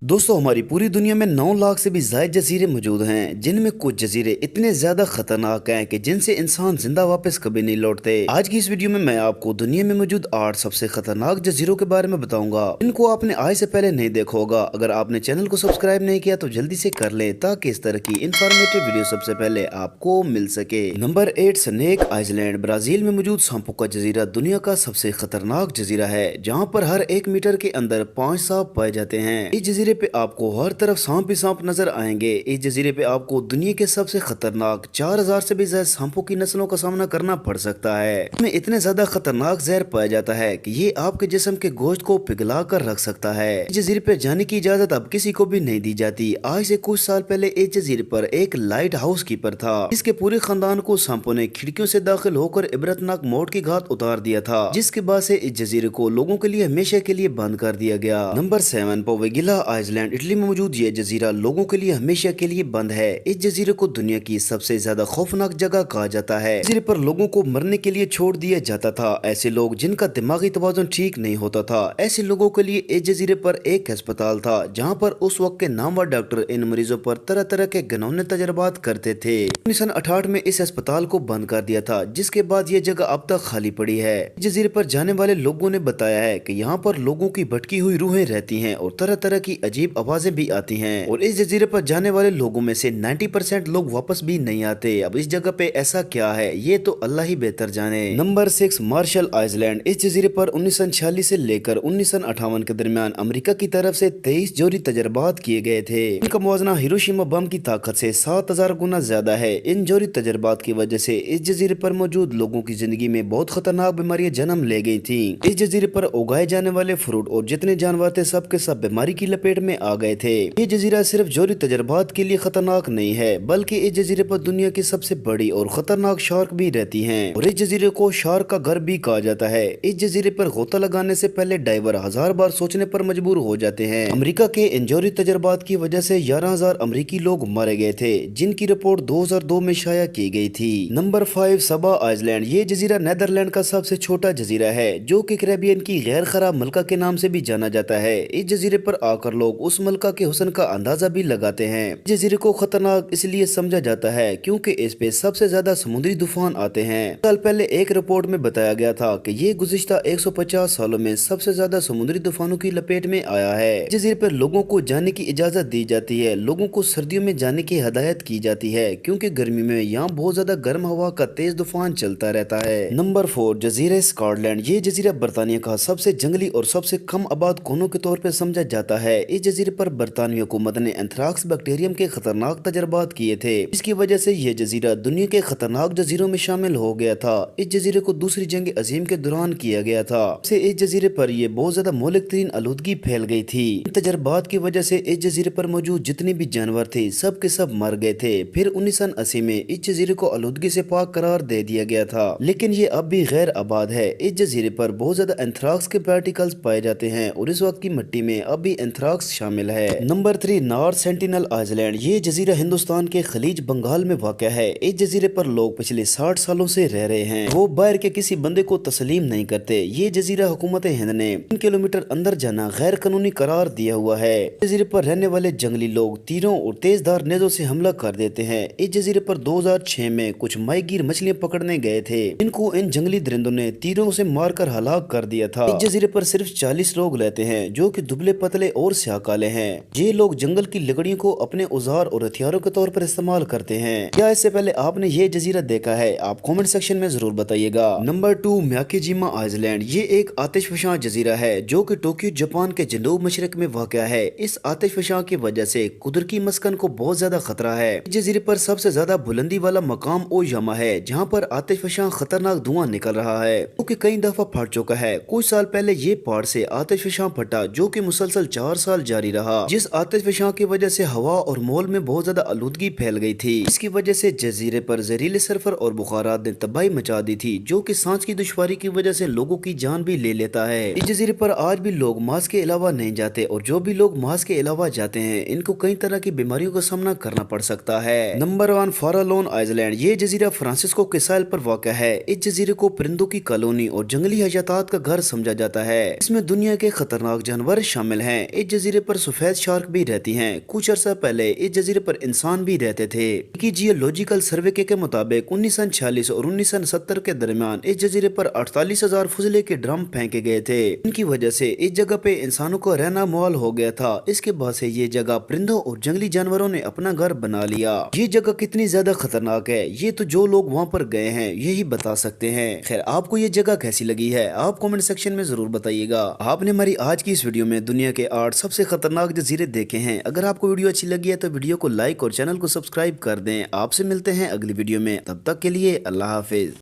दोस्तों हमारी पूरी दुनिया में 9 लाख से भी ज्यादा जजीरे मौजूद हैं, जिनमें कुछ जजीरे इतने ज्यादा खतरनाक हैं कि जिनसे इंसान जिंदा वापस कभी नहीं लौटते। आज की इस वीडियो में मैं आपको दुनिया में मौजूद 8 सबसे खतरनाक जजीरों के बारे में बताऊंगा, इनको आपने आज से पहले नहीं देखा होगा। अगर आपने चैनल को सब्सक्राइब नहीं किया तो जल्दी से कर ले, ताकि इस तरह की इंफॉर्मेटिव वीडियो सबसे पहले आपको मिल सके। Number 8, snake island. ब्राजील में मौजूद सांपों का जजीरा दुनिया का सबसे खतरनाक जजीरा है, जहाँ पर हर 1 मीटर के अंदर 5 सांप पाए जाते हैं। इस जजीरे पे आपको हर तरफ सांप ही सांप नजर आएंगे। इस जजीरे पे आपको दुनिया के सबसे खतरनाक 4000 से भी ज्यादा सांपों की नस्लों का सामना करना पड़ सकता है। इसमें इतने ज्यादा खतरनाक जहर पाया जाता है कि ये आपके जिस्म के गोश्त को पिघला कर रख सकता है। इस जजीरे पे जाने की इजाजत अब किसी को भी नहीं दी जाती। आज से कुछ साल पहले इस जजीरे पर एक लाइट हाउस कीपर था, जिसके पूरे खानदान को सांपों ने खिड़कियों से दाखिल होकर इबरतनाक मौत की घात उतार दिया था, जिसके बाद से इस जजीरे को लोगों के लिए हमेशा के लिए बंद कर दिया गया। Number 7, पोवेगिला island. इटली में मौजूद ये जजीरा लोगों के लिए हमेशा के लिए बंद है। इस जजीरे को दुनिया की सबसे ज्यादा खौफनाक जगह कहा जाता है। जजीरे पर लोगों को मरने के लिए छोड़ दिया जाता था। ऐसे लोग जिनका दिमागी तवाज़ुन ठीक नहीं होता था, ऐसे लोगों के लिए इस जजीरे पर एक अस्पताल था, जहाँ पर उस वक्त के नामवर डॉक्टर इन मरीजों पर तरह तरह के घिनौने तजर्बात करते थे। 1968 में इस अस्पताल को बंद कर दिया था, जिसके बाद ये जगह अब तक खाली पड़ी है। जजीरे पर जाने वाले लोगों ने बताया है कि यहाँ पर लोगों की भटकी हुई रूहें रहती हैं और तरह तरह की अजीब आवाजें भी आती हैं, और इस जजीरे पर जाने वाले लोगों में से 90% लोग वापस भी नहीं आते। अब इस जगह पे ऐसा क्या है, ये तो अल्लाह ही बेहतर जाने। Number 6, Marshall Island. इस जजीरे पर 1946 से लेकर 1958 के दरमियान अमेरिका की तरफ से 23 जोरी तजर्बात किए गए थे। इनका मुआवजा हिरोशिमा बम की ताकत से 7000 गुना ज्यादा है। इन जोरी तजर्बात की वजह से इस जजीरे पर मौजूद लोगों की जिंदगी में बहुत खतरनाक बीमारियां जन्म ले गई थी। इस जजीरे पर उगाए जाने वाले फ्रूट और जितने जानवर थे सब के सब बीमारी की लपेट में आ गए थे। ये जजीरा सिर्फ जोरी तजर्बात के लिए खतरनाक नहीं है, बल्कि इस जजीरे पर दुनिया की सबसे बड़ी और खतरनाक शार्क भी रहती हैं, और इस जजीरे को शार्क का घर भी कहा जाता है। इस जजीरे पर गोता लगाने से पहले डाइवर 1000 बार सोचने पर मजबूर हो जाते हैं। अमेरिका के इन जोरी तजर्बात की वजह से 11000 अमेरिकी लोग मारे गए थे, जिनकी रिपोर्ट 2002 में शाया की गई थी। नंबर 5, सबा आइलैंड। ये जजीरा नेदरलैंड का सबसे छोटा जजीरा है, जो कि कैरेबियन की गैर खराब मलका के नाम से भी जाना जाता है। इस जजीरे पर आकर लोग उस मलका के हुस्न का अंदाजा भी लगाते हैं। जजीरे को खतरनाक इसलिए समझा जाता है क्योंकि इस पे सबसे ज्यादा समुद्री तूफान आते हैं। साल पहले एक रिपोर्ट में बताया गया था कि ये गुज़िश्ता 150 सालों में सबसे ज्यादा समुद्री तूफानों की लपेट में आया है। जजीरे पर लोगों को जाने की इजाजत दी जाती है। लोगों को सर्दियों में जाने की हदायत की जाती है, क्योंकि गर्मी में यहाँ बहुत ज्यादा गर्म हवा का तेज तूफान चलता रहता है। नंबर 4, जजीरे स्कॉटलैंड। ये जजीरा बरतानिया का सबसे जंगली और सबसे कम आबाद कोनों के तौर पर समझा जाता है। इस जजीरे पर बरतानवी हुकूमत ने एंथ्राक्स बैक्टीरियम के खतरनाक तजर्बात किए थे, जिसकी वजह से यह जजीरा दुनिया के खतरनाक जजीरों में शामिल हो गया था। इस जजीरे को दूसरी जंग अजीम के दौरान किया गया था। इस जजीरे पर यह बहुत ज्यादा मौलिक तरीन आलूदगी फैल गई थी। इन तजर्बात की वजह से इस जजीरे पर मौजूद जितने भी जानवर थे सब के सब मर गए थे। फिर 1980 में इस जजीरे को आलूदगी से पाक करार दे दिया गया था, लेकिन ये अब भी गैर आबाद है। इस जजीरे पर बहुत ज्यादा एंथ्राक्स के पार्टिकल्स पाए जाते हैं, और इस वक्त की मिट्टी में अब भी एंथ्राक्स शामिल है। Number 3, north sentinel island. ये जजीरा हिंदुस्तान के खलीज बंगाल में वाक़ है। इस जजीरे पर लोग पिछले 60 सालों से रह रहे हैं। वो बाहर के किसी बंदे को तस्लीम नहीं करते। ये जजीरा हुकूमत हिंद ने 3 किलोमीटर अंदर जाना गैर कानूनी करार दिया हुआ है। जजीरे पर रहने वाले जंगली लोग तीरों और तेजधार नेजों से हमला कर देते हैं। इस जजीरे पर 2006 में कुछ माहीगीर मछलियां पकड़ने गए थे, इनको इन जंगली दरिंदों ने तीरों से मारकर हलाक कर दिया था। इस जजीरे पर सिर्फ 40 लोग रहते हैं, जो कि दुबले पतले और स्याह काले हैं। ये लोग जंगल की लकड़ियों को अपने औजार और हथियारों के तौर पर इस्तेमाल करते हैं। क्या इससे पहले आपने ये जजीरा देखा है? आप कमेंट सेक्शन में जरूर बताइएगा। Number 2, Miyakejima island. ये एक आतिशफशां जजीरा है, जो कि टोक्यो जापान के जनूब मशरक में वाक़ है। इस आतिशफशां की वजह से कुदरती मस्कन को बहुत ज्यादा खतरा है। इस जजीरे पर सबसे ज्यादा बुलंदी वाला मकाम ओयामा है, जहाँ पर आतिशफशां खतरनाक धुआं निकल रहा है, जो कि कई दफा फट चुका है। कुछ साल पहले ये पहाड़ से आतिशफशां फटा, जो कि मुसलसल 4 साल जारी रहा, जिस आतिशफशां की वजह से हवा और माहौल में बहुत ज्यादा आलूदगी फैल गई थी। इसकी वजह से जजीरे पर जहरीले सल्फर और बुखारात ने तबाही मचा दी थी, जो कि सांस की दुश्वारी की वजह से लोगों की जान भी ले लेता है। इस जजीरे पर आज भी लोग मास्क के अलावा नहीं जाते, और जो भी लोग मास्क के अलावा जाते हैं इनको कई तरह की बीमारियों का सामना करना पड़ सकता है। Number 1, Farallon island. ये जजीरा फ्रांसिस्को के साहिल पर वाक़ है। इस जजीरे को परिंदों की कॉलोनी और जंगली हयातात का घर समझा जाता है। इसमें दुनिया के खतरनाक जानवर शामिल हैं। इस जजीरे जजीरे पर सफेद शार्क भी रहती हैं। कुछ अर्सा पहले इस जजीरे पर इंसान भी रहते थे। की जियोलॉजिकल सर्वे के मुताबिक 1946 और 1970 के दरमियान इस जजीरे पर 48,000 फुजले के ड्रम फेंके गए थे। इनकी वजह से इस जगह पे इंसानों को रहना मुहाल हो गया था। इसके बाद से ये जगह परिंदों और जंगली जानवरों ने अपना घर बना लिया। ये जगह कितनी ज्यादा खतरनाक है ये तो जो लोग वहाँ पर गए हैं यही बता सकते हैं। खैर, आपको ये जगह कैसी लगी है आप कमेंट सेक्शन में जरूर बताइएगा। आपने हमारी आज की इस वीडियो में दुनिया के 8 सबसे खतरनाक जजीरे देखे हैं। अगर आपको वीडियो अच्छी लगी है तो वीडियो को लाइक और चैनल को सब्सक्राइब कर दें। आपसे मिलते हैं अगली वीडियो में, तब तक के लिए अल्लाह हाफिज।